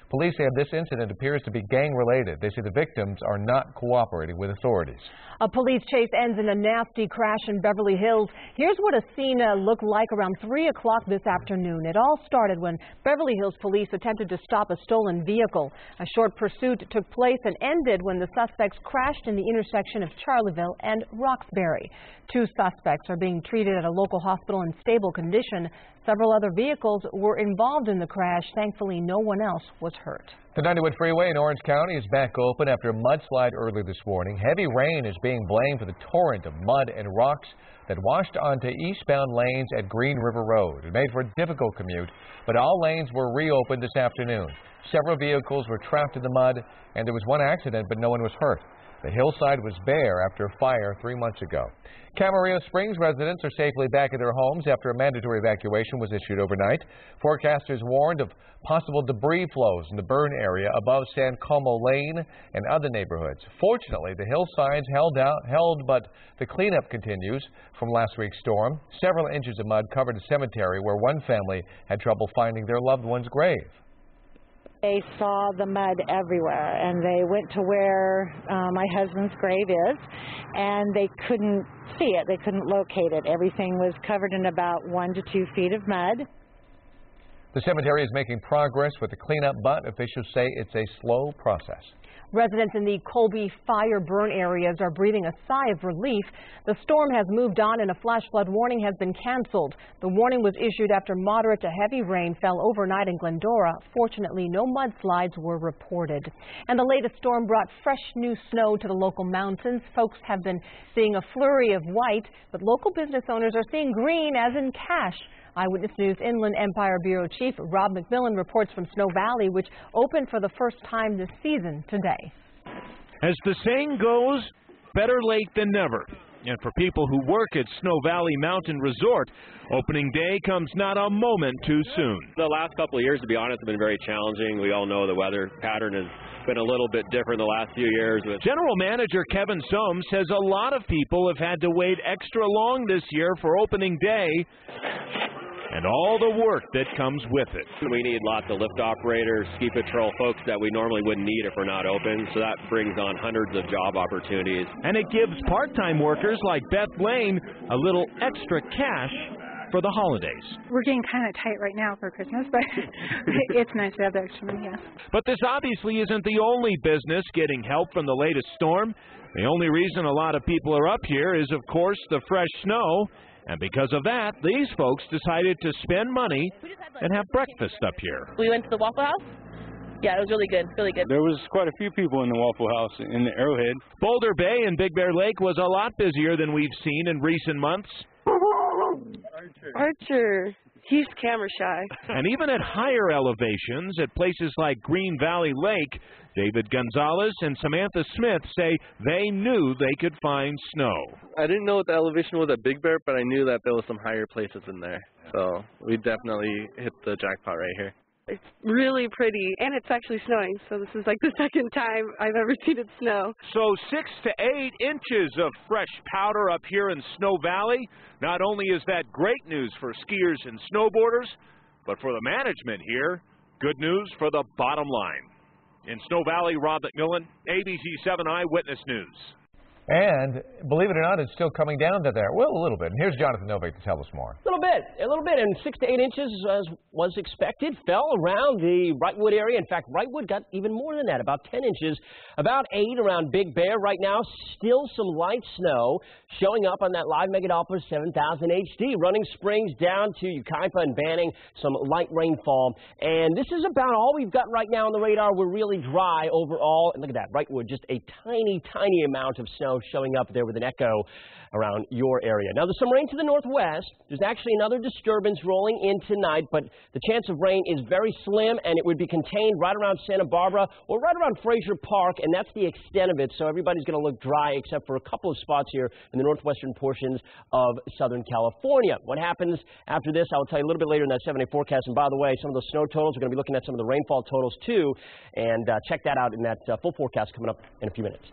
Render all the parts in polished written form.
Police say this incident appears to be gang-related. They say the victims are not cooperating with authorities. A police chase ends in a nasty crash in Beverly Hills. Here's what a scene looked like around 3 o'clock this afternoon. It all started when Beverly Hills police attempted to stop a stolen vehicle. A short pursuit took place and ended when the suspects crashed in the intersection of Charleville and Roxbury. 2 suspects are being treated at a local hospital in stable condition. Several other vehicles were involved in the crash. Thankfully, no one else was hurt. The 91 freeway in Orange County is back open after a mudslide early this morning. Heavy rain is being blamed for the torrent of mud and rocks that washed onto eastbound lanes at Green River Road. It made for a difficult commute, but all lanes were reopened this afternoon. Several vehicles were trapped in the mud, and there was one accident, but no one was hurt. The hillside was bare after a fire 3 months ago. Camarillo Springs residents are safely back in their homes after a mandatory evacuation was issued overnight. Forecasters warned of possible debris flows in the burn area above San Como Lane and other neighborhoods. Fortunately, the hillsides held, but the cleanup continues from last week's storm. Several inches of mud covered a cemetery where one family had trouble finding their loved one's grave. They saw the mud everywhere, and they went to where my husband's grave is, and they couldn't see it. They couldn't locate it. Everything was covered in about 1 to 2 feet of mud. The cemetery is making progress with the cleanup, but officials say it's a slow process. Residents in the Colby fire burn areas are breathing a sigh of relief. The storm has moved on and a flash flood warning has been canceled. The warning was issued after moderate to heavy rain fell overnight in Glendora. Fortunately, no mudslides were reported. And the latest storm brought fresh new snow to the local mountains. Folks have been seeing a flurry of white, but local business owners are seeing green, as in cash. Eyewitness News Inland Empire Bureau Chief Rob McMillan reports from Snow Valley, which opened for the first time this season today. As the saying goes, better late than never. And for people who work at Snow Valley Mountain Resort, opening day comes not a moment too soon. The last couple of years, to be honest, have been very challenging. We all know the weather pattern has been a little bit different the last few years. General Manager Kevin Soames says a lot of people have had to wait extra long this year for opening day, and all the work that comes with it. We need lots of lift operators, ski patrol folks that we normally wouldn't need if we're not open, so that brings on hundreds of job opportunities. And it gives part-time workers like Beth Lane a little extra cash for the holidays. We're getting kind of tight right now for Christmas, but it's nice to have the extra money, yes. But this obviously isn't the only business getting help from the latest storm. The only reason a lot of people are up here is, of course, the fresh snow. And because of that, these folks decided to spend money and have breakfast up here. We went to the Waffle House. Yeah, it was really good, really good. There was quite a few people in the Waffle House in the Arrowhead. Boulder Bay and Big Bear Lake was a lot busier than we've seen in recent months. Archer. He's camera shy. And even at higher elevations, at places like Green Valley Lake, David Gonzalez and Samantha Smith say they knew they could find snow. I didn't know what the elevation was at Big Bear, but I knew that there was some higher places in there. So we definitely hit the jackpot right here. It's really pretty, and it's actually snowing, so this is like the second time I've ever seen it snow. So 6 to 8 inches of fresh powder up here in Snow Valley. Not only is that great news for skiers and snowboarders, but for the management here, good news for the bottom line. In Snow Valley, Rob McMillan, ABC7 Eyewitness News. And believe it or not, it's still coming down to there. Well, a little bit. And here's Jonathan Novak to tell us more. A little bit. And 6 to 8 inches, as was expected, fell around the Wrightwood area. In fact, Wrightwood got even more than that, about 10 inches. About 8 around Big Bear. Right now, still some light snow showing up on that live Mega Doppler 7000 HD. Running Springs down to Yucaipa and Banning, some light rainfall. And this is about all we've got right now on the radar. We're really dry overall. And look at that, Wrightwood, just a tiny, tiny amount of snow showing up there with an echo around your area. Now, there's some rain to the northwest. There's actually another disturbance rolling in tonight, but the chance of rain is very slim, and it would be contained right around Santa Barbara or right around Fraser Park, and that's the extent of it. So everybody's going to look dry except for a couple of spots here in the northwestern portions of Southern California. What happens after this, I will tell you a little bit later in that 7-day forecast. And by the way, some of those snow totals, we're going to be looking at some of the rainfall totals too, and check that out in that full forecast coming up in a few minutes.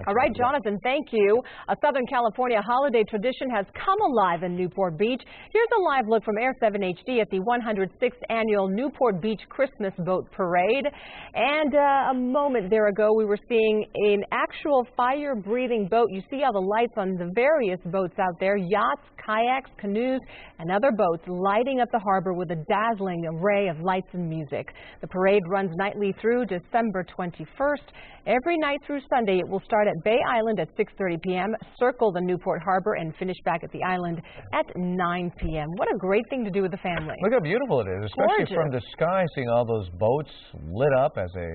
All right, Jonathan, thank you. A Southern California holiday tradition has come alive in Newport Beach. Here's a live look from Air 7 HD at the 106th annual Newport Beach Christmas Boat Parade. And a moment there ago, we were seeing an actual fire-breathing boat. You see all the lights on the various boats out there, yachts, kayaks, canoes, and other boats lighting up the harbor with a dazzling array of lights and music. The parade runs nightly through December 21st. Every night through Sunday, it will start at Bay Island at 6:30 p.m., circle the Newport Harbor, and finish back at the island at 9 p.m. What a great thing to do with the family. Look how beautiful it is, especially Gorgeous. from the sky, seeing all those boats lit up as they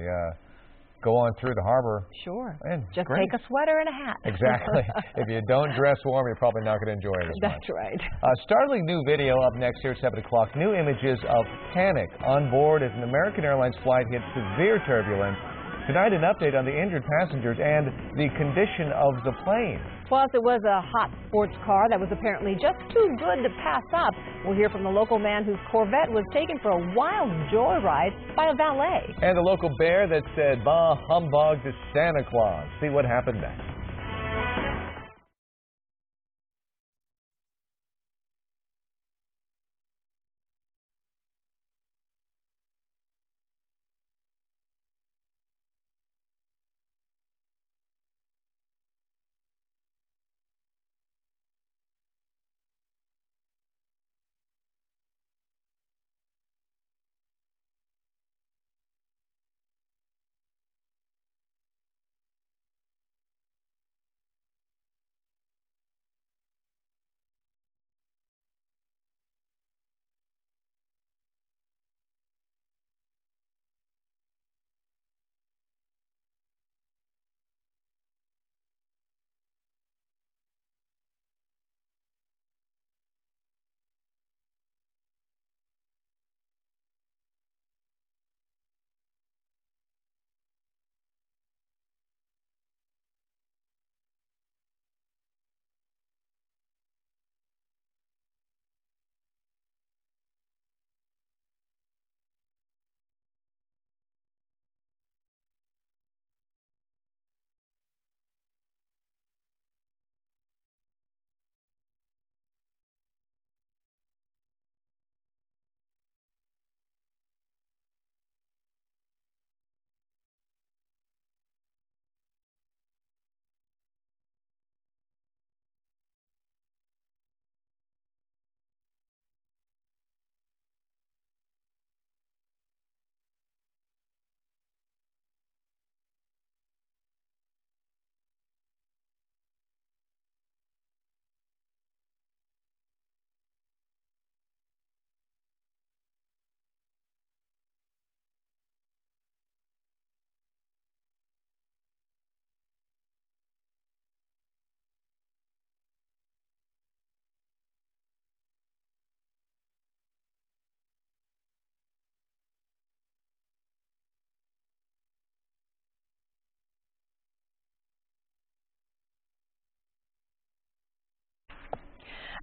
go on through the harbor. Sure. And just great. take a sweater and a hat. Exactly. If you don't dress warm, you're probably not going to enjoy it as much. That's right. Startling new video up next here at 7 o'clock. New images of panic on board as an American Airlines flight hit severe turbulence. Tonight, an update on the injured passengers and the condition of the plane. Plus, it was a hot sports car that was apparently just too good to pass up. We'll hear from the local man whose Corvette was taken for a wild joyride by a valet. And the local bear that said, "Bah humbug" to Santa Claus. See what happened next.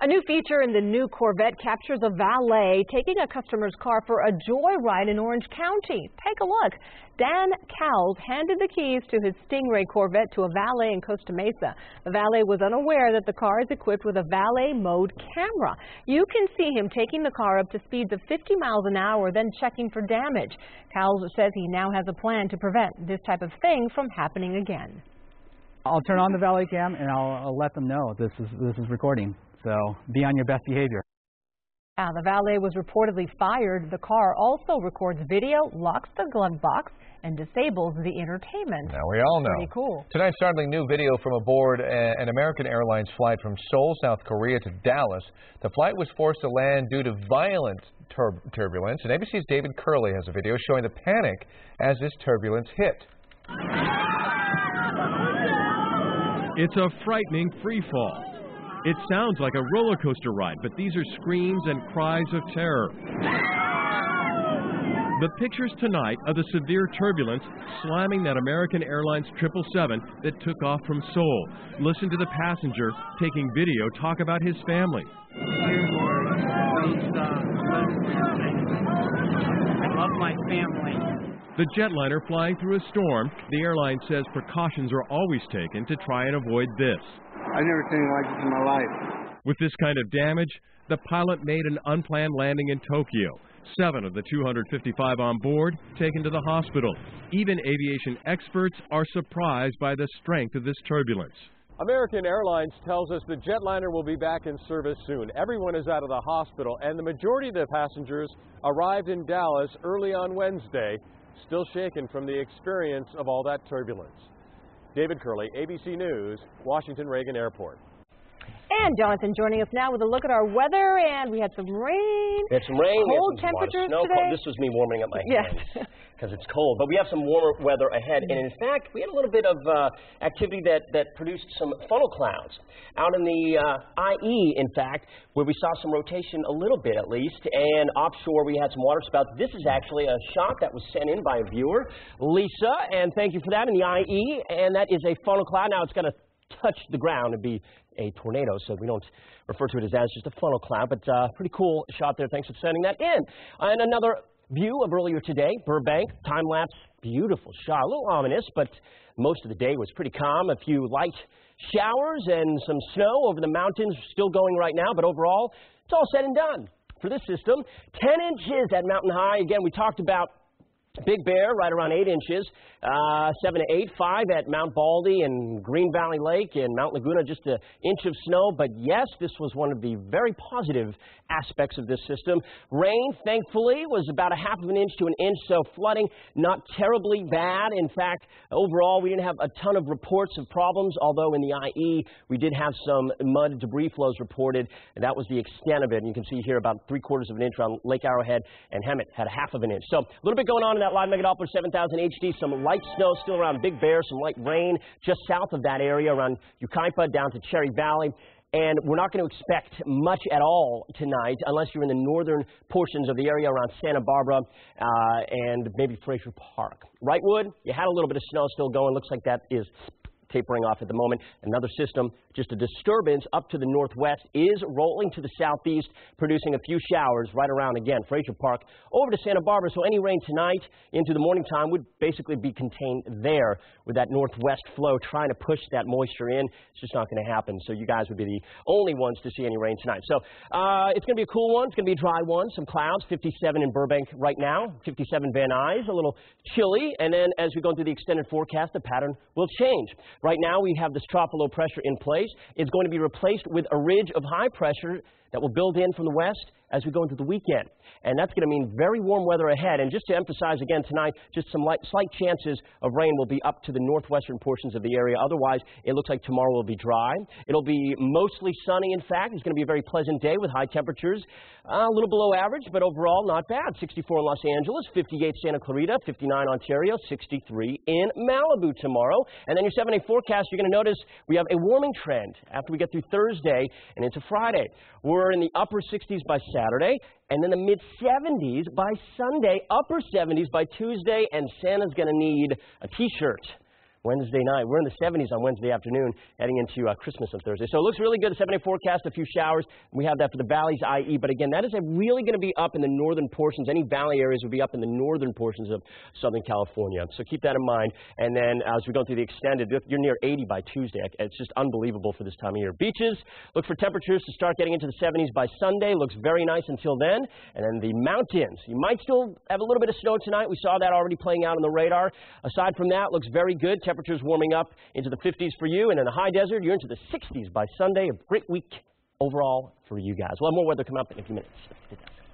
A new feature in the new Corvette captures a valet taking a customer's car for a joyride in Orange County. Take a look. Dan Cowles handed the keys to his Stingray Corvette to a valet in Costa Mesa. The valet was unaware that the car is equipped with a valet mode camera. You can see him taking the car up to speeds of 50 miles an hour, then checking for damage. Cowles says he now has a plan to prevent this type of thing from happening again. I'll turn on the valet cam and I'll let them know this is recording. So be on your best behavior. Now, the valet was reportedly fired. The car also records video, locks the glove box, and disables the entertainment. Now we all know. Pretty cool. Tonight's startling new video from aboard an American Airlines flight from Seoul, South Korea to Dallas. The flight was forced to land due to violent turbulence, and ABC's David Curley has a video showing the panic as this turbulence hit. It's a frightening free fall. It sounds like a roller coaster ride, but these are screams and cries of terror. The pictures tonight of the severe turbulence slamming that American Airlines 777 that took off from Seoul. Listen to the passenger taking video talk about his family. I love my family. The jetliner flying through a storm, the airline says precautions are always taken to try and avoid this. I've never seen anything like this in my life. With this kind of damage, the pilot made an unplanned landing in Tokyo. 7 of the 255 on board taken to the hospital. Even aviation experts are surprised by the strength of this turbulence. American Airlines tells us the jetliner will be back in service soon. Everyone is out of the hospital, and the majority of the passengers arrived in Dallas early on Wednesday, still shaken from the experience of all that turbulence. David Curley, ABC News, Washington Reagan Airport. And Jonathan joining us now with a look at our weather, and we had some rain. We had some rain, cold temperatures today. This was me warming up my hands because it's cold. But we have some warmer weather ahead, and in fact, we had a little bit of activity that produced some funnel clouds out in the IE, in fact, where we saw some rotation a little bit at least, and offshore we had some water spouts. This is actually a shot that was sent in by a viewer, Lisa, and thank you for that, in the IE, and that is a funnel cloud. Now it's going to touch the ground and be a tornado, so we don't refer to it as that. It's just a funnel cloud, but pretty cool shot there. Thanks for sending that in. And another view of earlier today, Burbank, time-lapse, beautiful shot. A little ominous, but most of the day was pretty calm. A few light showers and some snow over the mountains still going right now, but overall, it's all said and done for this system. 10 inches at Mountain High. Again, we talked about Big Bear, right around 8 inches, 7 to 8, 5 at Mount Baldy and Green Valley Lake and Mount Laguna, just an inch of snow. But yes, this was one of the very positive aspects of this system. Rain, thankfully, was about a half of an inch to an inch, so flooding not terribly bad. In fact, overall, we didn't have a ton of reports of problems, although in the IE, we did have some mud and debris flows reported, and that was the extent of it. And you can see here about 3/4 of an inch around Lake Arrowhead, and Hemet had a half of an inch. So a little bit going on in that live Megadoppler 7000 HD. Some light snow still around Big Bear, some light rain just south of that area around Yucaipa down to Cherry Valley. And we're not going to expect much at all tonight unless you're in the northern portions of the area around Santa Barbara and maybe Fraser Park. Wrightwood, you had a little bit of snow still going. Looks like that is tapering off at the moment. Another system, just a disturbance up to the northwest, is rolling to the southeast, producing a few showers right around, again, Fraser Park over to Santa Barbara. So any rain tonight into the morning time would basically be contained there with that northwest flow trying to push that moisture in. It's just not going to happen. So you guys would be the only ones to see any rain tonight. So it's going to be a cool one. It's going to be a dry one. Some clouds, 57 in Burbank right now, 57 Van Nuys, a little chilly. And then as we go through the extended forecast, the pattern will change. Right now, we have this trough of low pressure in place. It's going to be replaced with a ridge of high pressure that will build in from the west as we go into the weekend. And that's going to mean very warm weather ahead. And just to emphasize again tonight, just some slight chances of rain will be up to the northwestern portions of the area. Otherwise, it looks like tomorrow will be dry. It'll be mostly sunny, in fact. It's going to be a very pleasant day with high temperatures. A little below average, but overall not bad. 64 in Los Angeles, 58 Santa Clarita, 59 Ontario, 63 in Malibu tomorrow. And then your 7-day forecast, you're going to notice we have a warming trend after we get through Thursday and into Friday. We're in the upper 60s by Saturday, and then the mid-70s by Sunday, upper 70s by Tuesday, and Santa's going to need a T-shirt Wednesday night. We're in the 70s on Wednesday afternoon, heading into Christmas on Thursday. So it looks really good. The 7-day forecast, a few showers. We have that for the valleys, IE. But again, that is really going to be up in the northern portions. Any valley areas will be up in the northern portions of Southern California. So keep that in mind. And then as we go through the extended, you're near 80 by Tuesday. It's just unbelievable for this time of year. Beaches, look for temperatures to start getting into the 70s by Sunday. Looks very nice until then. And then the mountains. You might still have a little bit of snow tonight. We saw that already playing out on the radar. Aside from that, looks very good. Temperatures warming up into the 50s for you, and in the high desert, you're into the 60s by Sunday. A great week overall for you guys. We'll have more weather come up in a few minutes.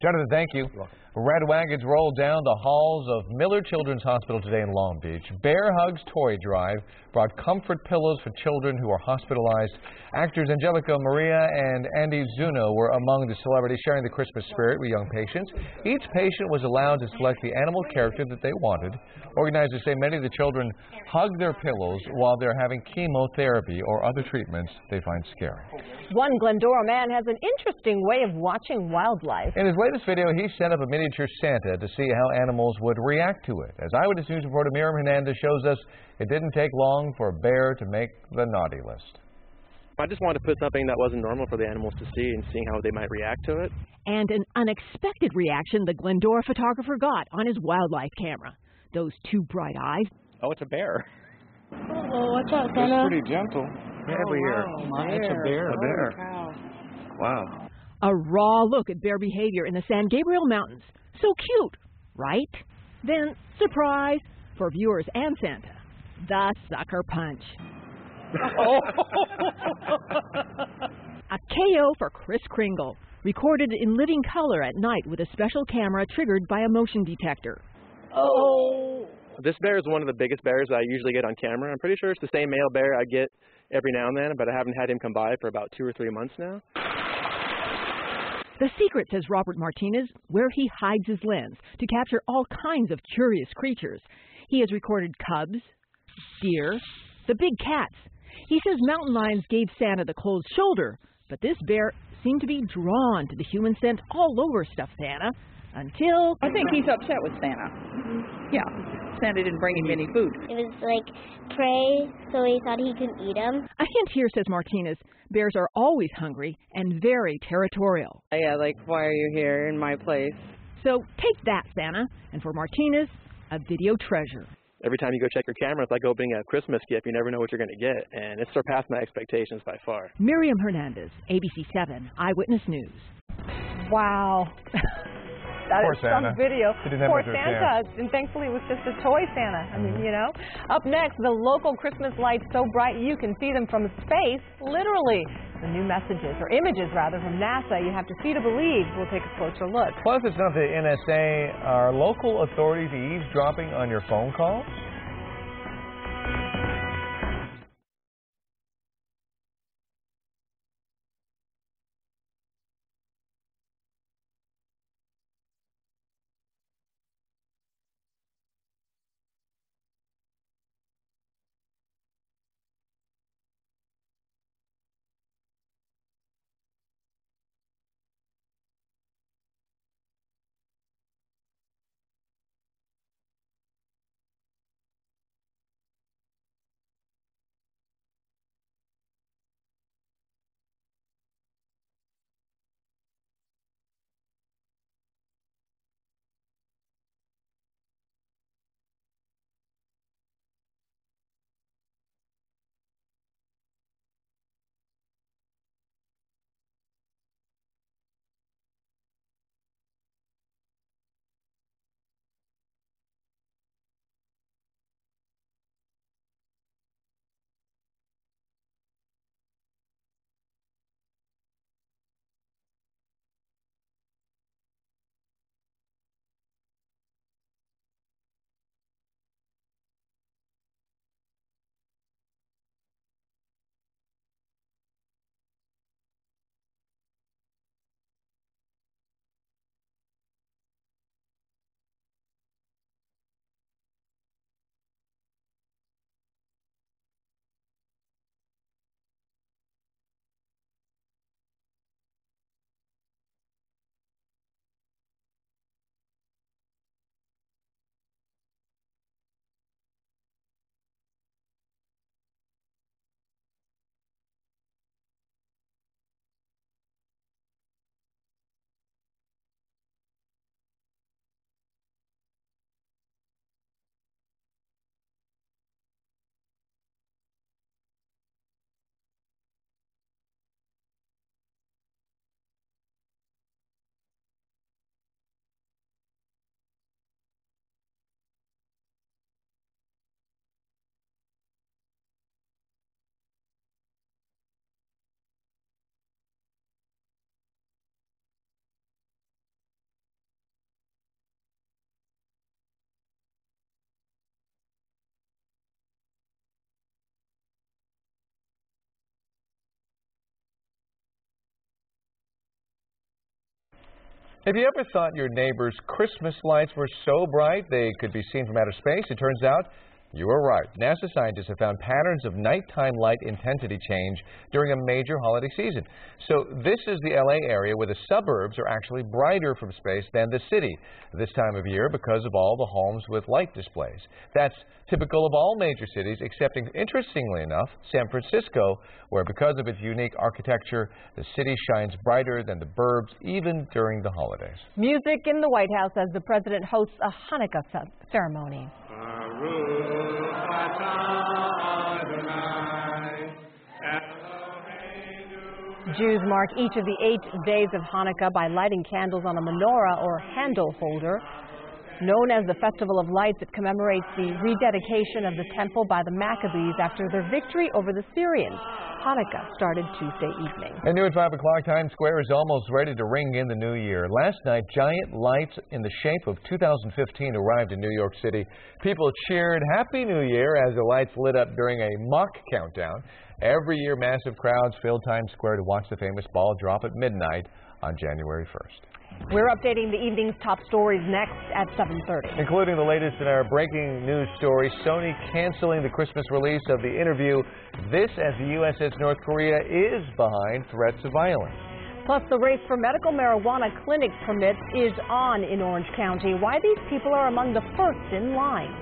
Jonathan, thank you. Red wagons rolled down the halls of Miller Children's Hospital today in Long Beach. Bear Hugs Toy Drive brought comfort pillows for children who are hospitalized. Actors Angelica Maria and Andy Zuno were among the celebrities sharing the Christmas spirit with young patients. Each patient was allowed to select the animal character that they wanted. Organizers say many of the children hug their pillows while they're having chemotherapy or other treatments they find scary. One Glendora man has an interesting way of watching wildlife. In his latest video, he set up a miniature Santa to see how animals would react to it. As Eyewitness News reporter Miriam Hernandez shows us, it didn't take long for a bear to make the naughty list. I just wanted to put something that wasn't normal for the animals to see and seeing how they might react to it. And an unexpected reaction the Glendora photographer got on his wildlife camera. those two bright eyes. Oh, it's a bear. Oh, watch out, Santa. It's pretty gentle. Yeah, over here. It's a bear. A bear. Wow. A raw look at bear behavior in the San Gabriel Mountains. So cute, right? Then, surprise, for viewers and Santa, the sucker punch. A KO for Kris Kringle, recorded in living color at night with a special camera triggered by a motion detector. Oh. This bear is one of the biggest bears I usually get on camera. I'm pretty sure it's the same male bear I get every now and then, but I haven't had him come by for about 2 or 3 months now. The secret, says Robert Martinez, where he hides his lens to capture all kinds of curious creatures. He has recorded cubs, deer, the big cats. He says mountain lions gave Santa the cold shoulder, but this bear seemed to be drawn to the human scent all over stuffed Santa until... I think he's upset with Santa. Yeah, Santa didn't bring him any food. It was like prey, so he thought he could eat him. A hint here, says Martinez. Bears are always hungry and very territorial. Yeah, like, why are you here in my place? So take that, Santa. And for Martinez, a video treasure. Every time you go check your camera, it's like opening a Christmas gift. You never know what you're going to get, and it surpassed my expectations by far. Miriam Hernandez, ABC7, Eyewitness News. Wow. That Poor is Santa. some video. He didn't have Poor much of a Santa. And thankfully it was just a toy Santa. I mean, you know. Up next, the local Christmas lights so bright you can see them from space, literally. The new messages, or images rather, from NASA. You have to see to believe. We'll take a closer look. Plus, it's not the NSA. Are local authorities eavesdropping on your phone calls? Have you ever thought your neighbor's Christmas lights were so bright they could be seen from outer space? It turns out you were right. NASA scientists have found patterns of nighttime light intensity change during a major holiday season. So this is the LA area where the suburbs are actually brighter from space than the city this time of year because of all the homes with light displays. That's typical of all major cities, except, interestingly enough, San Francisco, where because of its unique architecture, the city shines brighter than the burbs even during the holidays. Music in the White House as the president hosts a Hanukkah ceremony. Jews mark each of the 8 days of Hanukkah by lighting candles on a menorah or handle holder. Known as the Festival of Lights, it commemorates the rededication of the temple by the Maccabees after their victory over the Syrians. Hanukkah started Tuesday evening. And new at 5 o'clock, Times Square is almost ready to ring in the new year. Last night, giant lights in the shape of 2015 arrived in New York City. People cheered Happy New Year as the lights lit up during a mock countdown. Every year, massive crowds fill Times Square to watch the famous ball drop at midnight on January 1st. We're updating the evening's top stories next at 7:30. Including the latest in our breaking news story, Sony canceling the Christmas release of The Interview. This as the U.S. says North Korea is behind threats of violence. Plus, the race for medical marijuana clinic permits is on in Orange County. Why these people are among the first in line.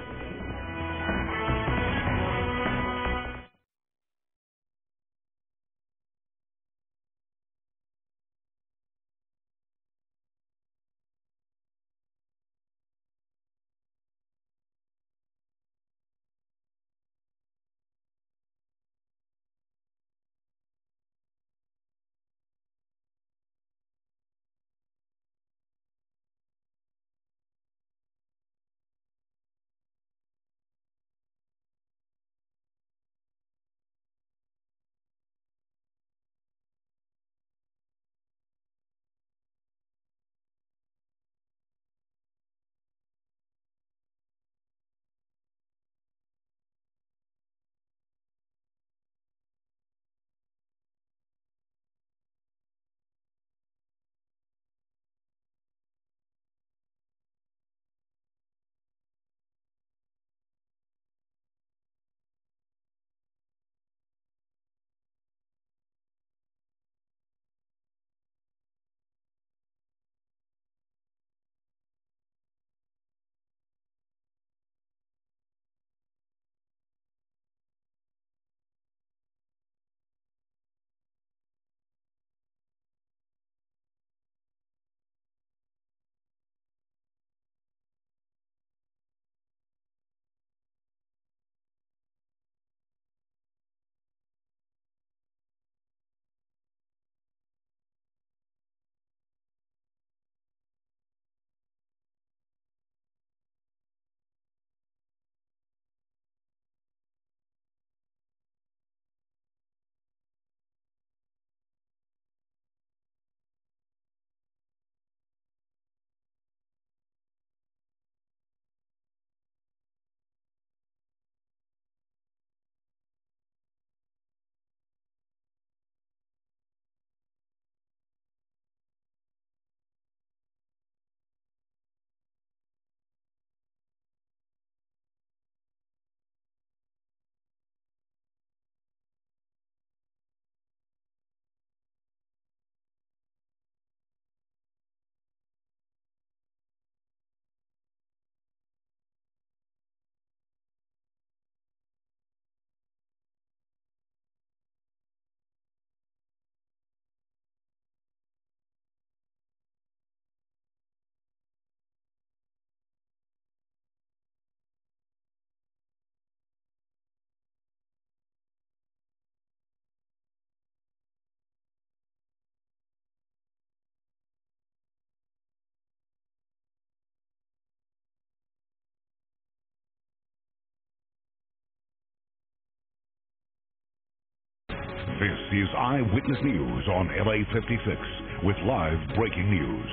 This is Eyewitness News on LA56 with live breaking news.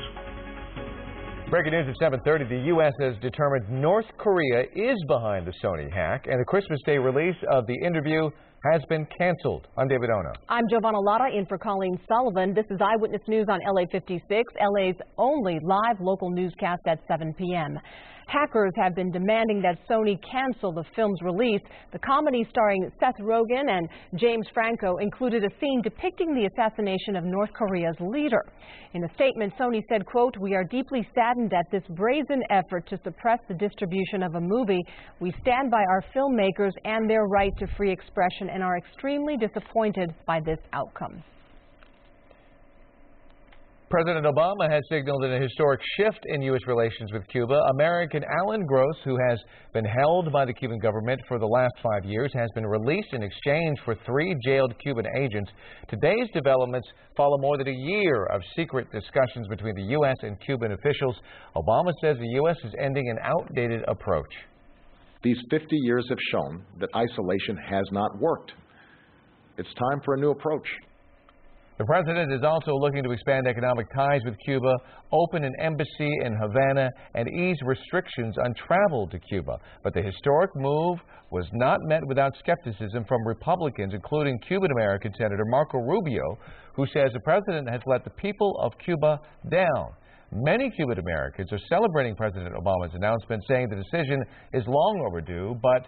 Breaking news at 7:30. The U.S. has determined North Korea is behind the Sony hack, and the Christmas Day release of The Interview has been canceled. I'm David Ona. I'm Giovanna Lara in for Colleen Sullivan. This is Eyewitness News on LA56, LA's only live local newscast at 7 p.m. Hackers have been demanding that Sony cancel the film's release. The comedy starring Seth Rogen and James Franco included a scene depicting the assassination of North Korea's leader. In a statement, Sony said, quote, "We are deeply saddened at this brazen effort to suppress the distribution of a movie. We stand by our filmmakers and their right to free expression and are extremely disappointed by this outcome." President Obama has signaled a historic shift in U.S. relations with Cuba. American Alan Gross, who has been held by the Cuban government for the last 5 years, has been released in exchange for 3 jailed Cuban agents. Today's developments follow more than a year of secret discussions between the U.S. and Cuban officials. Obama says the U.S. is ending an outdated approach. These 50 years have shown that isolation has not worked. It's time for a new approach. The president is also looking to expand economic ties with Cuba, open an embassy in Havana, and ease restrictions on travel to Cuba. But the historic move was not met without skepticism from Republicans, including Cuban-American Senator Marco Rubio, who says the president has let the people of Cuba down. Many Cuban Americans are celebrating President Obama's announcement, saying the decision is long overdue, but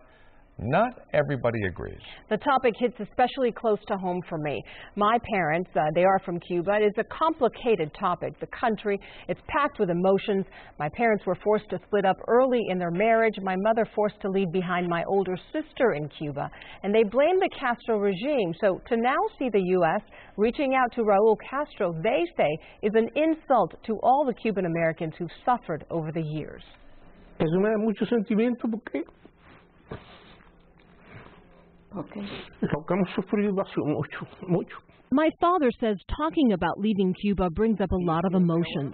not everybody agrees. The topic hits especially close to home for me. My parents, they are from Cuba. It is a complicated topic. The country, it's packed with emotions. My parents were forced to split up early in their marriage. My mother forced to leave behind my older sister in Cuba. And they blame the Castro regime. So to now see the U.S. reaching out to Raul Castro, they say, is an insult to all the Cuban Americans who've suffered over the years. Eso me da mucho sentimiento porque My father says talking about leaving Cuba brings up a lot of emotions.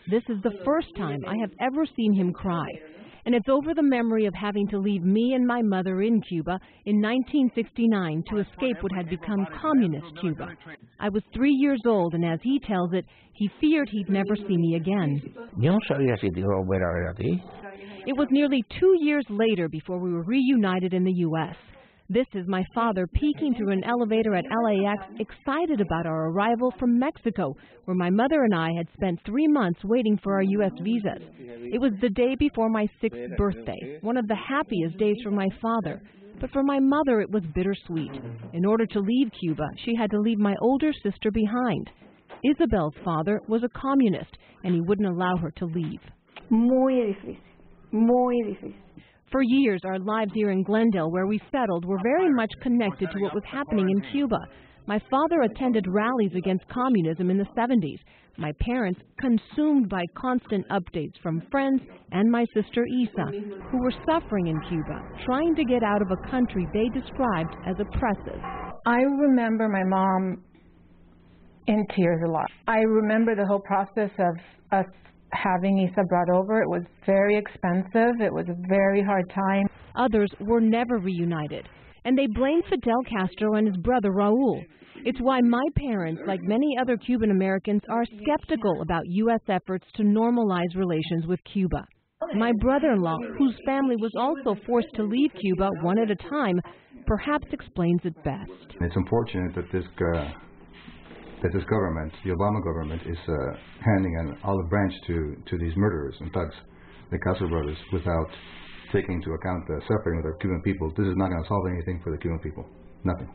This is the first time I have ever seen him cry. And it's over the memory of having to leave me and my mother in Cuba in 1969 to escape what had become communist Cuba. I was 3 years old, and as he tells it, he feared he'd never see me again. It was nearly 2 years later before we were reunited in the U.S. This is my father peeking through an elevator at LAX, excited about our arrival from Mexico, where my mother and I had spent 3 months waiting for our U.S. visas. It was the day before my 6th birthday, one of the happiest days for my father. But for my mother, it was bittersweet. In order to leave Cuba, she had to leave my older sister behind. Isabel's father was a communist, and he wouldn't allow her to leave. Muy difícil. Muy difícil. For years, our lives here in Glendale, where we settled, were very much connected to what was happening in Cuba. My father attended rallies against communism in the 70s. My parents, consumed by constant updates from friends, and my sister Isa, who were suffering in Cuba, trying to get out of a country they described as oppressive. I remember my mom in tears a lot. I remember the whole process of us having Isa brought over. It was very expensive. It was a very hard time. Others were never reunited, and they blamed Fidel Castro and his brother Raul. It's why my parents, like many other Cuban Americans, are skeptical about U.S. efforts to normalize relations with Cuba. My brother-in-law, whose family was also forced to leave Cuba one at a time, perhaps explains it best. It's unfortunate that this government, the Obama government, is handing an olive branch to these murderers and thugs, the Castro brothers, without taking into account the suffering of the Cuban people. This is not going to solve anything for the Cuban people. Nothing.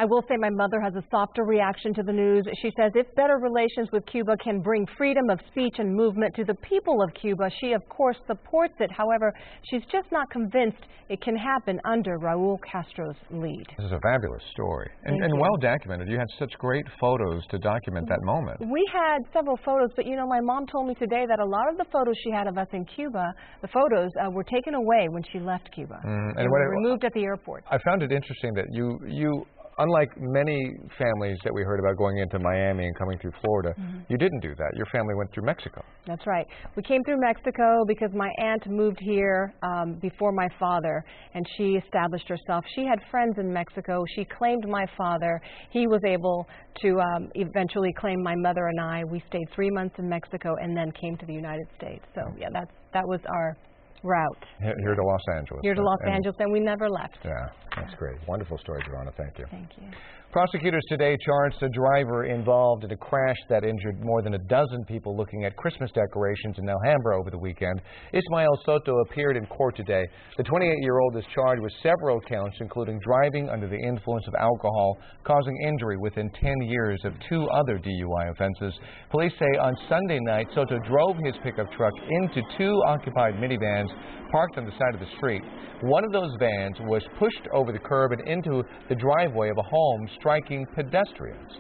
I will say my mother has a softer reaction to the news. She says if better relations with Cuba can bring freedom of speech and movement to the people of Cuba, she of course supports it. However, she's just not convinced it can happen under Raul Castro's lead. This is a fabulous story and well documented. You had such great photos to document that moment. We had several photos, but you know, my mom told me today that a lot of the photos she had of us in Cuba, the photos were taken away when she left Cuba. They were removed at the airport. I found it interesting that you unlike many families that we heard about going into Miami and coming through Florida, you didn't do that. Your family went through Mexico. That's right. We came through Mexico because my aunt moved here before my father, and she established herself. She had friends in Mexico. She claimed my father. He was able to eventually claim my mother and I. We stayed 3 months in Mexico and then came to the United States. So, yeah, that was our route. Here to Los Angeles. Here to Los Angeles, and we never left. Yeah, that's great. Wonderful story, Gerona. Thank you. Thank you. Prosecutors today charged a driver involved in a crash that injured more than a dozen people looking at Christmas decorations in Alhambra over the weekend. Ismael Soto appeared in court today. The 28-year-old is charged with several counts, including driving under the influence of alcohol, causing injury within 10 years of 2 other DUI offenses. Police say on Sunday night, Soto drove his pickup truck into 2 occupied minivans parked on the side of the street. One of those vans was pushed over the curb and into the driveway of a home, striking pedestrians.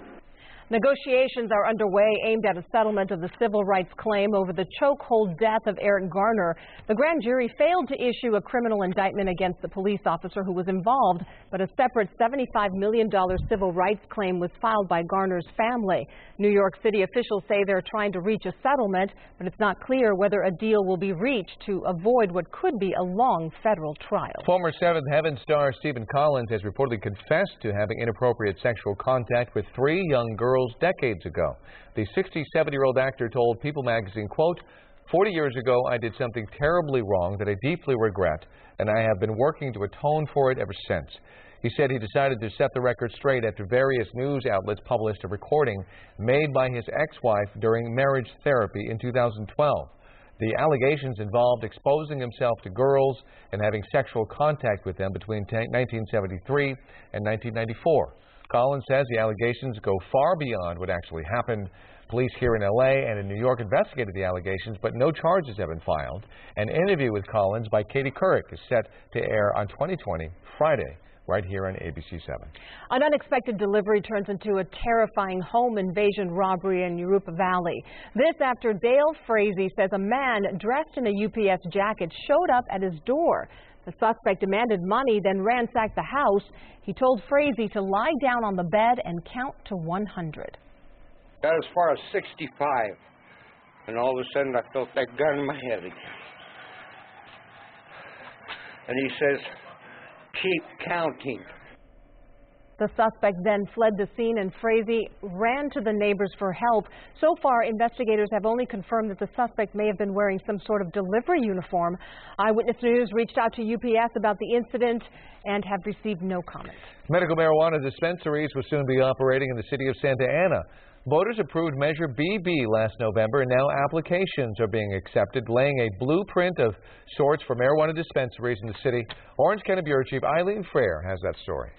Negotiations are underway aimed at a settlement of the civil rights claim over the chokehold death of Eric Garner. The grand jury failed to issue a criminal indictment against the police officer who was involved, but a separate $75 million civil rights claim was filed by Garner's family. New York City officials say they're trying to reach a settlement, but it's not clear whether a deal will be reached to avoid what could be a long federal trial. Former Seventh Heaven star Stephen Collins has reportedly confessed to having inappropriate sexual contact with 3 young girls decades ago. The 67-year-old actor told People magazine, quote, 40 years ago, I did something terribly wrong that I deeply regret, and I have been working to atone for it ever since. He said he decided to set the record straight after various news outlets published a recording made by his ex-wife during marriage therapy in 2012. The allegations involved exposing himself to girls and having sexual contact with them between 1973 and 1994. Collins says the allegations go far beyond what actually happened. Police here in L.A. and in New York investigated the allegations, but no charges have been filed. An interview with Collins by Katie Couric is set to air on 2020 Friday, right here on ABC7. An unexpected delivery turns into a terrifying home invasion robbery in Yurupa Valley. This after Dale Frazee says a man dressed in a UPS jacket showed up at his door. The suspect demanded money, then ransacked the house. He told Frazee to lie down on the bed and count to 100. Got as far as 65, and all of a sudden I felt that gun in my head again. And he says, keep counting. The suspect then fled the scene and Frazee ran to the neighbors for help. So far, investigators have only confirmed that the suspect may have been wearing some sort of delivery uniform. Eyewitness News reached out to UPS about the incident and have received no comment. Medical marijuana dispensaries will soon be operating in the city of Santa Ana. Voters approved Measure BB last November, and now applications are being accepted, laying a blueprint of sorts for marijuana dispensaries in the city. Orange County Bureau Chief Eileen Frere has that story.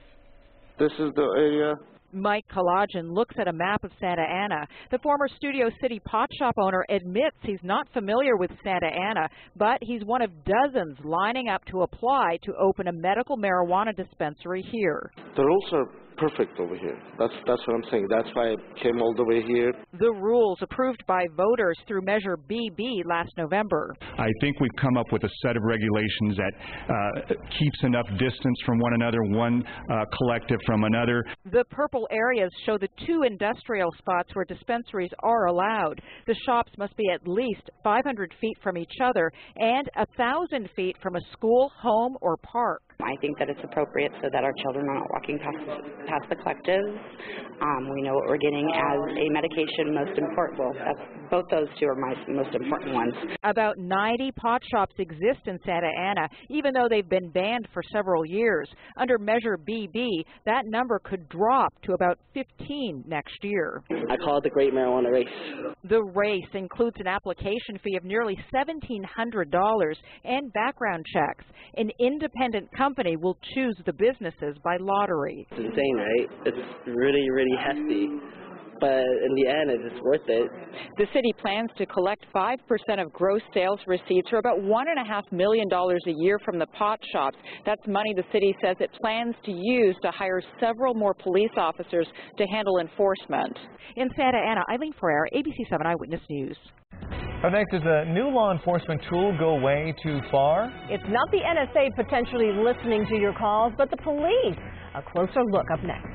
This is the area. Mike Collagen looks at a map of Santa Ana. The former Studio City pot shop owner admits he's not familiar with Santa Ana, but he's one of dozens lining up to apply to open a medical marijuana dispensary here. The rules are perfect over here. That's what I'm saying. That's why I came all the way here. The rules approved by voters through Measure BB last November. I think we've come up with a set of regulations that keeps enough distance from one another, one collective from another. The purple areas show the 2 industrial spots where dispensaries are allowed. The shops must be at least 500 feet from each other and 1,000 feet from a school, home, or park. I think that it's appropriate so that our children are not walking past the collectives. We know what we're getting as a medication most important. Well, both those 2 are my most important ones. About 90 pot shops exist in Santa Ana, even though they've been banned for several years. Under Measure BB, that number could drop to about 15 next year. I call it the Great Marijuana Race. The race includes an application fee of nearly $1,700 and background checks. An independent company will choose the businesses by lottery. It's insane, right? It's really, really hefty. But in the end, it's worth it. The city plans to collect 5% of gross sales receipts, or about $1.5 million a year from the pot shops. That's money the city says it plans to use to hire several more police officers to handle enforcement. In Santa Ana, Eileen Frere, ABC7 Eyewitness News. Up next, does a new law enforcement tool go way too far? It's not the NSA potentially listening to your calls, but the police. A closer look up next.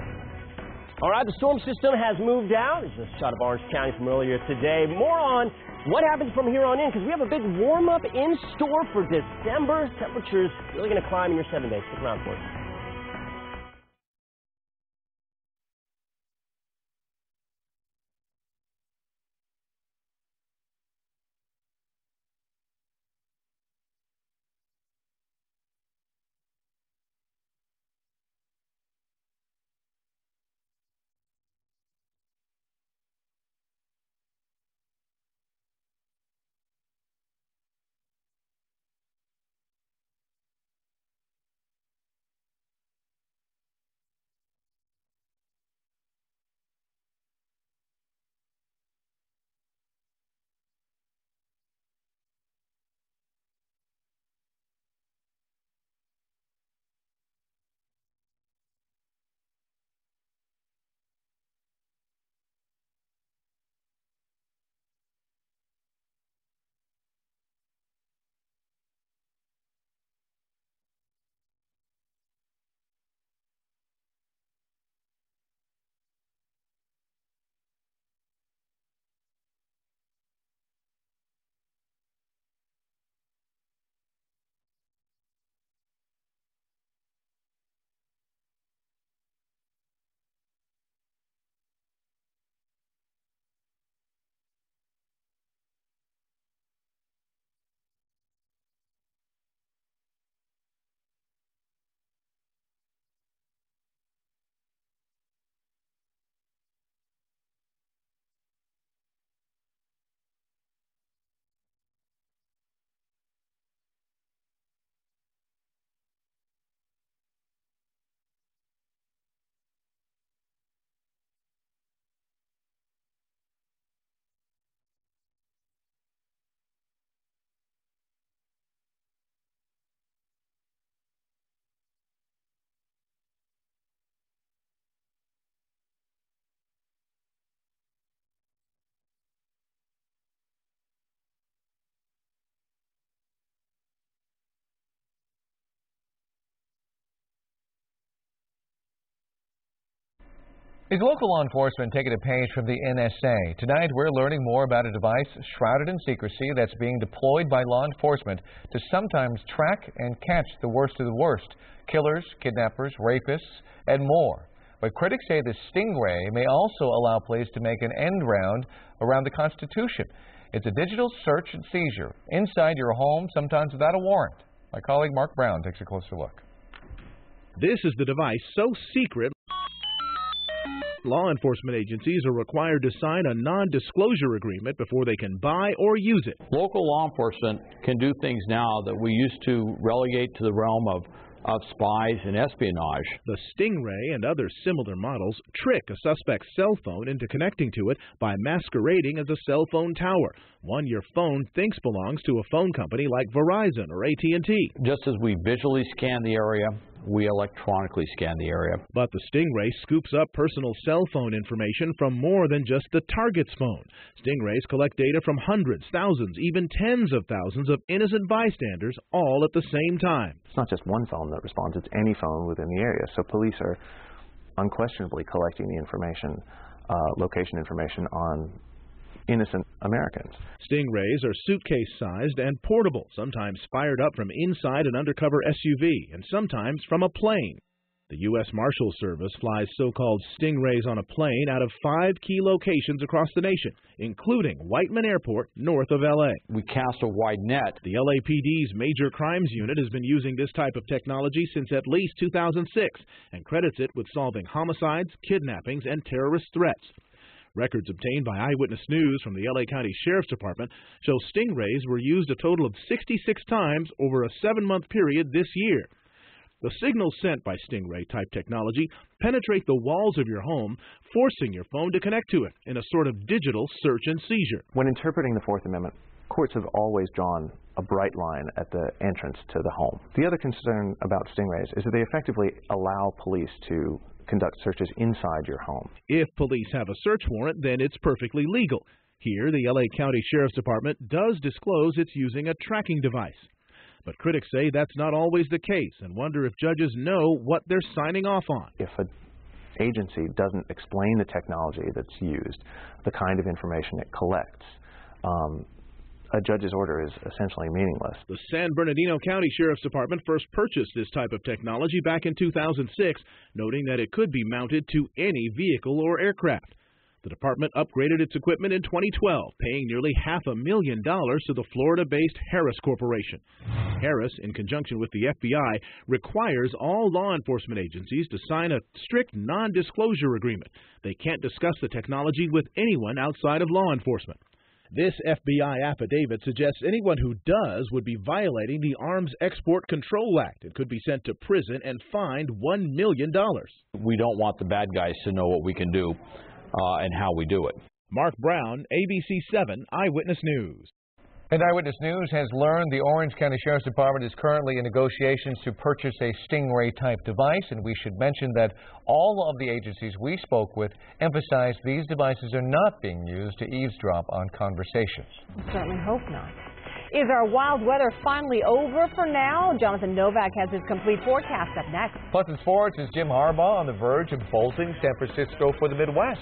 All right, the storm system has moved out. There's a shot of Orange County from earlier today. More on what happens from here on in, because we have a big warm-up in store for December. Temperatures really going to climb in your 7 days. Stick around for it. Is local law enforcement taking a page from the NSA? Tonight, we're learning more about a device shrouded in secrecy that's being deployed by law enforcement to sometimes track and catch the worst of the worst: killers, kidnappers, rapists, and more. But critics say the Stingray may also allow police to make an end round around the Constitution. It's a digital search and seizure inside your home, sometimes without a warrant. My colleague Mark Brown takes a closer look. This is the device so secret, law enforcement agencies are required to sign a non-disclosure agreement before they can buy or use it. Local law enforcement can do things now that we used to relegate to the realm of spies and espionage. The Stingray and other similar models trick a suspect's cell phone into connecting to it by masquerading as a cell phone tower, one your phone thinks belongs to a phone company like Verizon or AT&T. Just as we visually scan the area, we electronically scan the area. But the Stingray scoops up personal cell phone information from more than just the target's phone. Stingrays collect data from hundreds, thousands, even tens of thousands of innocent bystanders all at the same time. It's not just one phone that responds, it's any phone within the area. So police are unquestionably collecting the information, location information on innocent Americans. Stingrays are suitcase-sized and portable, sometimes fired up from inside an undercover SUV, and sometimes from a plane. The U.S. Marshals Service flies so-called Stingrays on a plane out of 5 key locations across the nation, including Whiteman Airport, north of L.A. We cast a wide net. The LAPD's Major Crimes Unit has been using this type of technology since at least 2006 and credits it with solving homicides, kidnappings, and terrorist threats. Records obtained by Eyewitness News from the LA County Sheriff's Department show Stingrays were used a total of 66 times over a 7-month period this year. The signals sent by Stingray-type technology penetrate the walls of your home, forcing your phone to connect to it in a sort of digital search and seizure. When interpreting the Fourth Amendment, courts have always drawn a bright line at the entrance to the home. The other concern about Stingrays is that they effectively allow police to conduct searches inside your home. If police have a search warrant, then it's perfectly legal. Here, the LA County Sheriff's Department does disclose it's using a tracking device. But critics say that's not always the case and wonder if judges know what they're signing off on. If an agency doesn't explain the technology that's used, the kind of information it collects, a judge's order is essentially meaningless. The San Bernardino County Sheriff's Department first purchased this type of technology back in 2006, noting that it could be mounted to any vehicle or aircraft. The department upgraded its equipment in 2012, paying nearly $500,000 to the Florida-based Harris Corporation. Harris, in conjunction with the FBI, requires all law enforcement agencies to sign a strict non-disclosure agreement. They can't discuss the technology with anyone outside of law enforcement. This FBI affidavit suggests anyone who does would be violating the Arms Export Control Act and could be sent to prison and fined $1 million. We don't want the bad guys to know what we can do and how we do it. Mark Brown, ABC7 Eyewitness News. And Eyewitness News has learned the Orange County Sheriff's Department is currently in negotiations to purchase a Stingray-type device, and we should mention that all of the agencies we spoke with emphasized these devices are not being used to eavesdrop on conversations. I certainly hope not. Is our wild weather finally over for now? Jonathan Novak has his complete forecast up next. Plus in sports, is Jim Harbaugh on the verge of bolting San Francisco for the Midwest?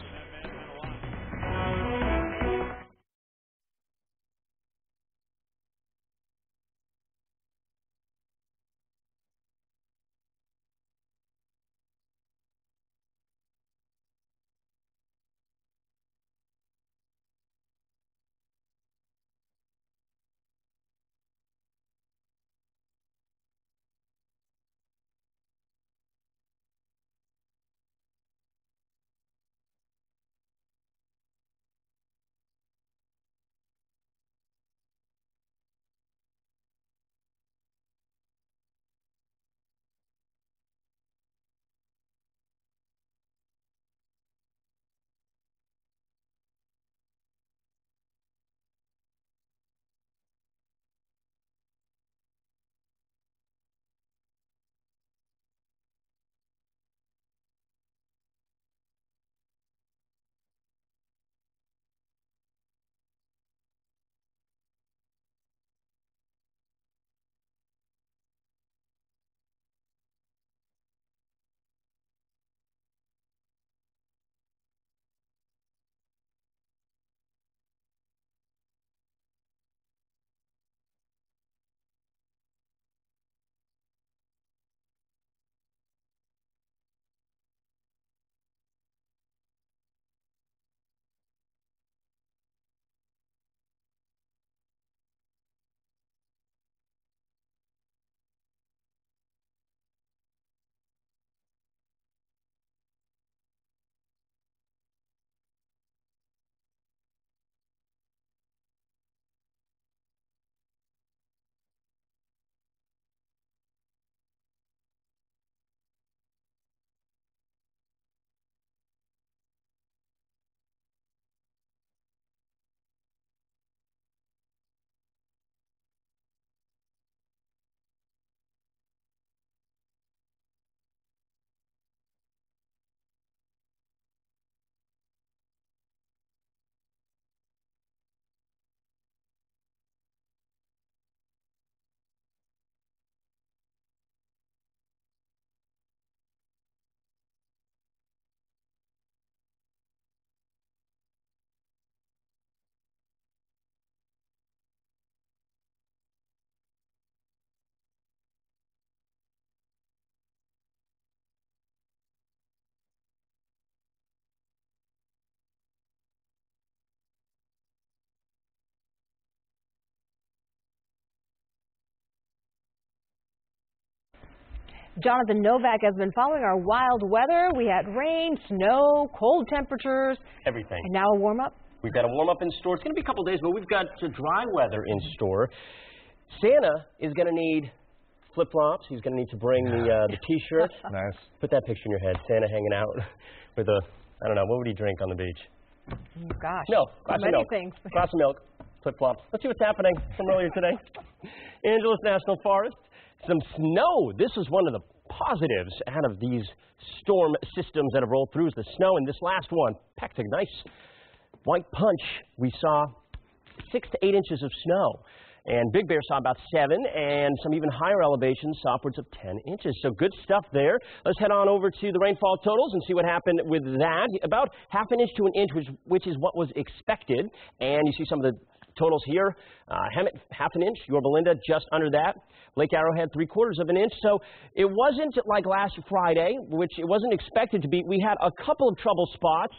Jonathan Novak has been following our wild weather. We had rain, snow, cold temperatures. Everything. And now a warm-up. We've got a warm-up in store. It's going to be a couple days, but we've got dry weather in store. Santa is going to need flip-flops. He's going to need to bring the T-shirt. Nice. Put that picture in your head. Santa hanging out with a, I don't know, what would he drink on the beach? Oh, gosh. Milk. Glass of milk. Things. Glass of milk. Flip-flops. Let's see what's happening from earlier today. Angeles National Forest. Some snow. This is one of the positives out of these storm systems that have rolled through is the snow. And this last one packed a nice white punch. We saw 6 to 8 inches of snow. And Big Bear saw about 7, and some even higher elevations saw upwards of 10 inches. So good stuff there. Let's head on over to the rainfall totals and see what happened with that. About ½ an inch to an inch, which is what was expected. And you see some of the totals here. Hemet, ½ an inch. Yorba Linda, just under that. Lake Arrowhead, 3/4 of an inch. So it wasn't like last Friday, which it wasn't expected to be. We had a couple of trouble spots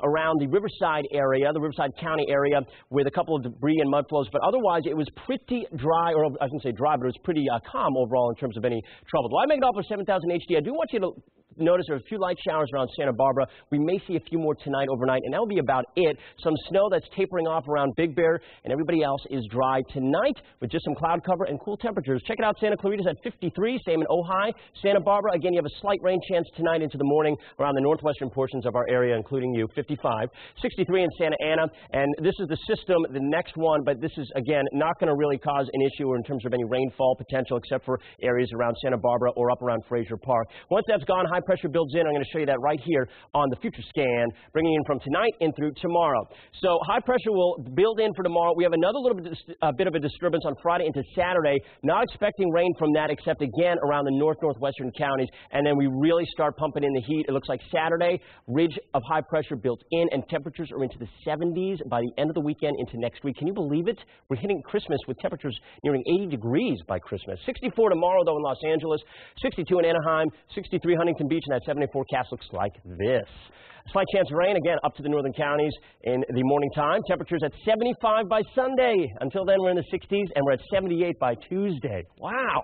around the Riverside area, the Riverside County area, with a couple of debris and mud flows. But otherwise, it was pretty dry, or I shouldn't say dry, but it was pretty calm overall in terms of any trouble. Well, I make it off for 7000 HD. I do want you to notice there are a few light showers around Santa Barbara. We may see a few more tonight overnight, and that'll be about it. Some snow that's tapering off around Big Bear, and everybody else is dry tonight with just some cloud cover and cool temperatures. Check it out. Santa Clarita's at 53, same in Ojai. Santa Barbara, again, you have a slight rain chance tonight into the morning around the northwestern portions of our area, including you, 55. 63 in Santa Ana, and this is the system, the next one, but this is, again, not going to really cause an issue or in terms of any rainfall potential except for areas around Santa Barbara or up around Fraser Park. Once that's gone, high pressure builds in. I'm going to show you that right here on the future scan, bringing in from tonight in through tomorrow. So high pressure will build in for tomorrow. We have another little bit of a disturbance on Friday into Saturday. Not expecting rain from that except again around the northwestern counties, and then we really start pumping in the heat. It looks like Saturday, ridge of high pressure built in, and temperatures are into the 70s by the end of the weekend into next week. Can you believe it? We're hitting Christmas with temperatures nearing 80 degrees by Christmas. 64 tomorrow, though, in Los Angeles, 62 in Anaheim, 63 Huntington Beach, and that 70 forecast looks like this. Slight chance of rain, again, up to the northern counties in the morning time. Temperatures at 75 by Sunday. Until then, we're in the 60s, and we're at 78 by Tuesday. Wow.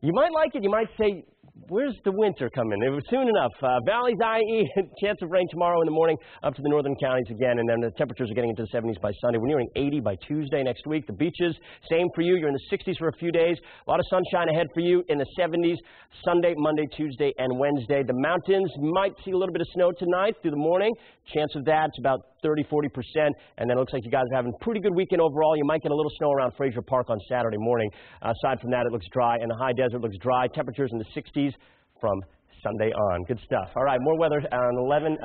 You might like it. You might say, where's the winter coming? It was soon enough. Valleys, IE, chance of rain tomorrow in the morning up to the northern counties again, and then the temperatures are getting into the 70s by Sunday. We're nearing 80 by Tuesday next week. The beaches, same for you. You're in the 60s for a few days. A lot of sunshine ahead for you in the 70s Sunday, Monday, Tuesday, and Wednesday. The mountains might see a little bit of snow tonight through the morning. Chance of that, it's about 30-40%, and then it looks like you guys are having a pretty good weekend overall. You might get a little snow around Fraser Park on Saturday morning. Aside from that, it looks dry, and the high desert looks dry. Temperatures in the 60s from Sunday on. Good stuff. All right, more weather on 11.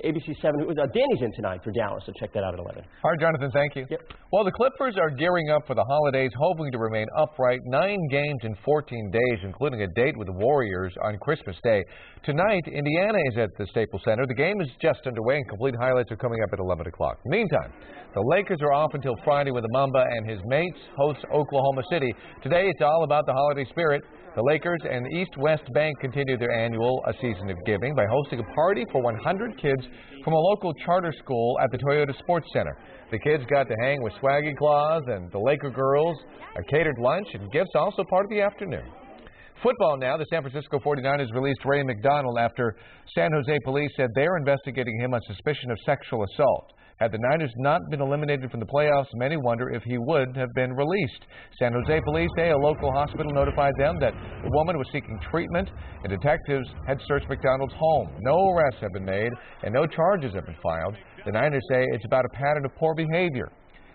ABC7. Danny's in tonight for Dallas, so check that out at 11. All right, Jonathan, thank you. Yep. Well, the Clippers are gearing up for the holidays, hoping to remain upright. 9 games in 14 days, including a date with the Warriors on Christmas Day. Tonight, Indiana is at the Staples Center. The game is just underway, and complete highlights are coming up at 11 o'clock. Meantime, the Lakers are off until Friday with Mamba and his mates host Oklahoma City. Today, it's all about the holiday spirit. The Lakers and East-West Bank continue their annual A Season of Giving by hosting a party for 100 kids from a local charter school at the Toyota Sports Center. The kids got to hang with Swaggy Claus and the Laker girls, a catered lunch, and gifts also part of the afternoon. Football now. The San Francisco 49ers released Ray McDonald after San Jose police said they're investigating him on suspicion of sexual assault. Had the Niners not been eliminated from the playoffs, many wonder if he would have been released. San Jose police say a local hospital notified them that the woman was seeking treatment, and detectives had searched McDonald's home. No arrests have been made, and no charges have been filed. The Niners say it's about a pattern of poor behavior.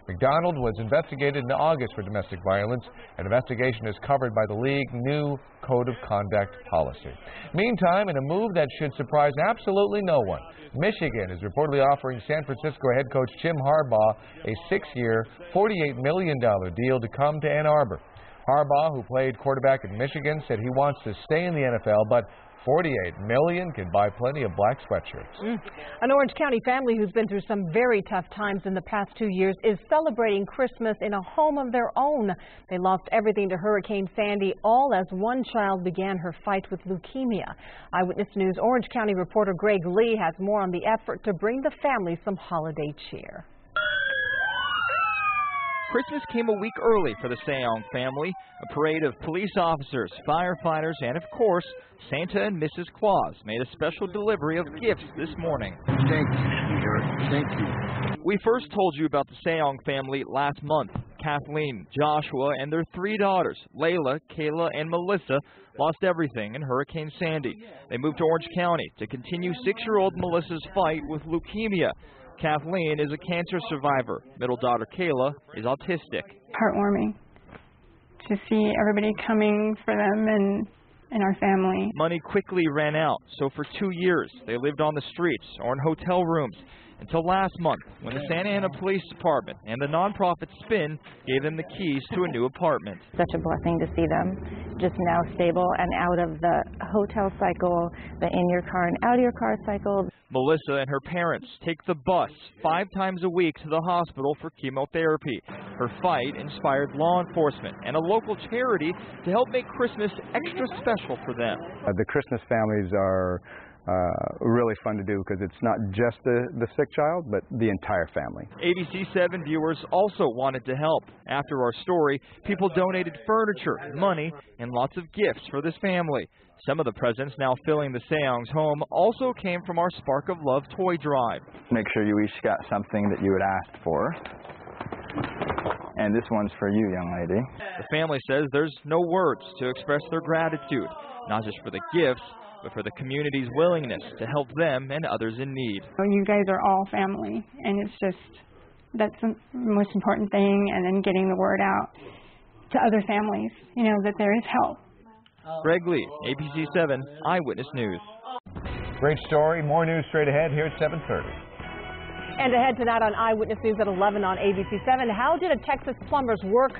McDonald was investigated in August for domestic violence. An investigation is covered by the league's new Code of Conduct policy. Meantime, in a move that should surprise absolutely no one, Michigan is reportedly offering San Francisco head coach Jim Harbaugh a 6-year, $48 million deal to come to Ann Arbor. Harbaugh, who played quarterback at Michigan, said he wants to stay in the NFL, but $48 million can buy plenty of black sweatshirts. An Orange County family who's been through some very tough times in the past 2 years is celebrating Christmas in a home of their own. They lost everything to Hurricane Sandy, all as one child began her fight with leukemia. Eyewitness News Orange County reporter Greg Lee has more on the effort to bring the family some holiday cheer. Christmas came a week early for the Seong family. A parade of police officers, firefighters, and of course, Santa and Mrs. Claus made a special delivery of gifts this morning. Thank you, sweetheart. Thank you. We first told you about the Seong family last month. Kathleen, Joshua, and their 3 daughters, Layla, Kayla, and Melissa, lost everything in Hurricane Sandy. They moved to Orange County to continue 6-year-old Melissa's fight with leukemia. Kathleen is a cancer survivor. Middle daughter Kayla is autistic. Heartwarming to see everybody coming for them and our family. Money quickly ran out, so for 2 years they lived on the streets or in hotel rooms. Until last month, when the Santa Ana Police Department and the nonprofit Spin gave them the keys to a new apartment. Such a blessing to see them just now stable and out of the hotel cycle, the in-your-car and out-of-your-car cycle. Melissa and her parents take the bus 5 times a week to the hospital for chemotherapy. Her fight inspired law enforcement and a local charity to help make Christmas extra special for them. The Christmas families are really fun to do because it's not just the sick child, but the entire family. ABC7 viewers also wanted to help. After our story, people donated furniture, money, and lots of gifts for this family. Some of the presents now filling the Seong's home also came from our Spark of Love toy drive. Make sure you each got something that you had asked for. And this one's for you, young lady. The family says there's no words to express their gratitude, not just for the gifts, but for the community's willingness to help them and others in need. You guys are all family, and it's just, that's the most important thing, and then getting the word out to other families, that there is help. Greg Lee, ABC7 Eyewitness News. Great story. More news straight ahead here at 7:30. And ahead tonight on Eyewitness News at 11 on ABC7, how did a Texas plumber's work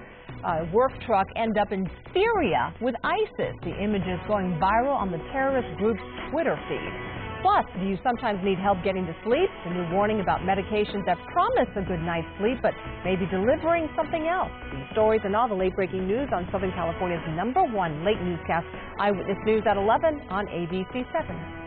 truck end up in Syria with ISIS? The images going viral on the terrorist group's Twitter feed. Plus, do you sometimes need help getting to sleep? A new warning about medications that promise a good night's sleep, but may be delivering something else. These stories and all the late-breaking news on Southern California's #1 late newscast, Eyewitness News at 11 on ABC7.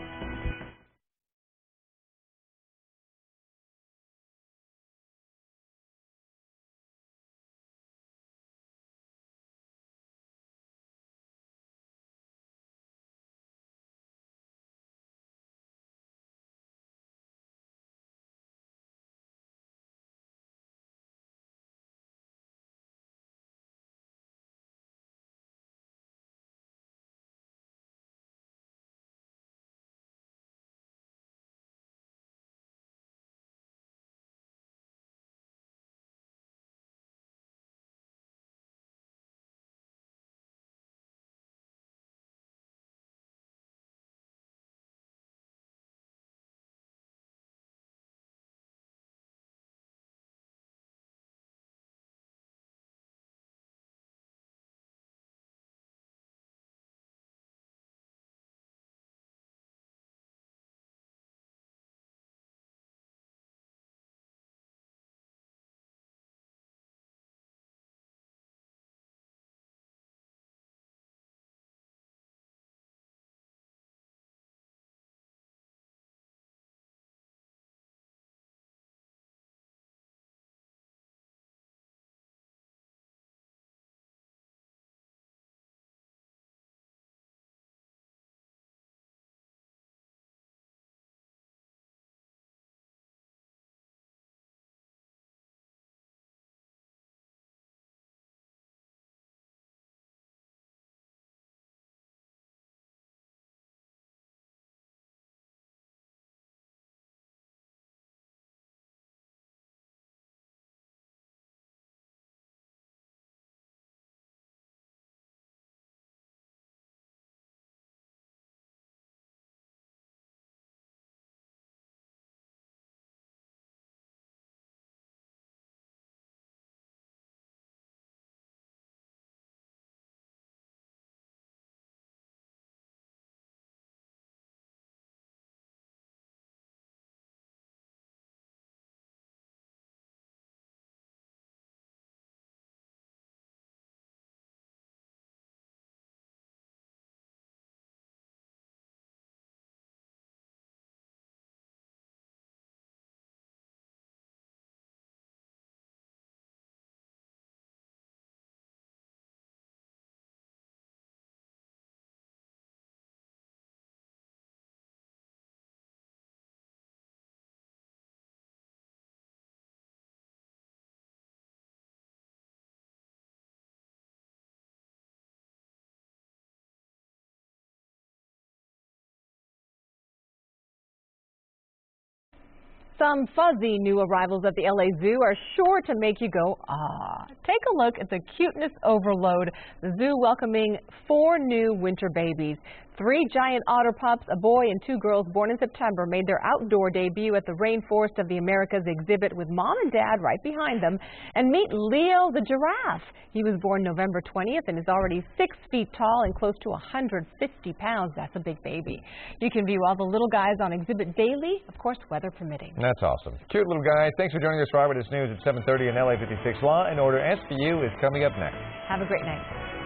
Some fuzzy new arrivals at the LA Zoo are sure to make you go, ah. Take a look at the cuteness overload. The zoo welcoming 4 new winter babies. 3 giant otter pups, a boy and 2 girls born in September, made their outdoor debut at the Rainforest of the Americas exhibit with mom and dad right behind them. And meet Leo the giraffe. He was born November 20th and is already 6 feet tall and close to 150 pounds. That's a big baby. You can view all the little guys on exhibit daily, of course, weather permitting. That's awesome. Cute little guys. Thanks for joining us for Eyewitness News at 7:30 and LA56 Law and Order SVU is coming up next. Have a great night.